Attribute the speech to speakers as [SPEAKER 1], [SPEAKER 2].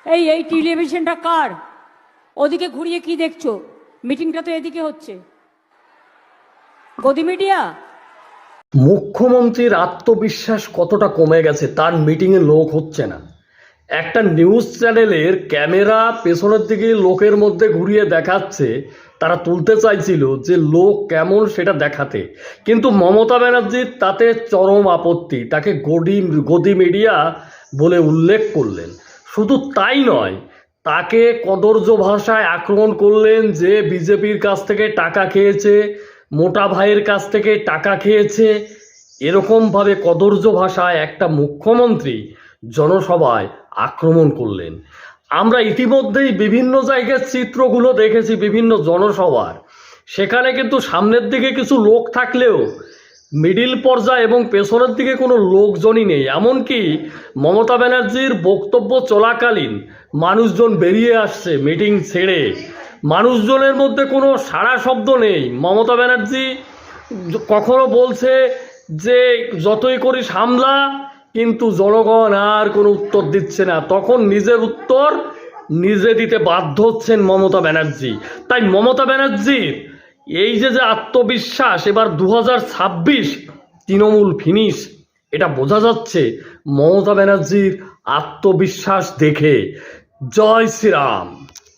[SPEAKER 1] এই টেলিভিশনটা কার? ওদিকে ঘুরিয়ে কি দেখছো? মিটিংটা তো এদিকে হচ্ছে। গদি মিডিয়া।
[SPEAKER 2] মুখ্যমন্ত্রীর আত্মবিশ্বাস কতটা কমে গেছে, তার মিটিংয়ে লোক হচ্ছে না। একটা নিউজ চ্যানেলের ক্যামেরা পেছনের দিকে লোকের মধ্যে ঘুরিয়ে দেখাচ্ছে, তারা তুলতে চাইছিল যে লোক কেমন সেটা দেখাতে, কিন্তু মমতা ব্যানার্জির তাতে চরম আপত্তি, তাকে গদি মিডিয়া বলে উল্লেখ করলেন। শুধু তাই নয়, তাকে কদর্য ভাষায় আক্রমণ করলেন যে বিজেপির কাছ থেকে টাকা খেয়েছে, মোটা ভাইয়ের কাছ থেকে টাকা খেয়েছে। এরকমভাবে কদর্য ভাষায় একটা মুখ্যমন্ত্রী জনসভায় আক্রমণ করলেন। আমরা ইতিমধ্যেই বিভিন্ন জায়গার চিত্রগুলো দেখেছি, বিভিন্ন জনসভার। সেখানে কিন্তু সামনের দিকে কিছু লোক থাকলেও মিডিল পর্যায়ে এবং পেছনের দিকে কোনো লোকজনই নেই। এমনকি মমতা ব্যানার্জির বক্তব্য চলাকালীন মানুষজন বেরিয়ে আসছে মিটিং ছেড়ে, মানুষজনের মধ্যে কোনো সাড়া শব্দ নেই। মমতা ব্যানার্জি কখনো বলছে যে যতই করি সামলা, কিন্তু জনগণ আর কোনো উত্তর দিচ্ছে না, তখন নিজের উত্তর নিজে দিতে বাধ্য হচ্ছেন মমতা ব্যানার্জি। তাই মমতা ব্যানার্জির এই যে আত্মবিশ্বাস, এবার 2026 তৃণমূল ফিনিশ, এটা বোঝা যাচ্ছে মমতা ব্যানার্জির আত্মবিশ্বাস দেখে। জয় শ্রীরাম।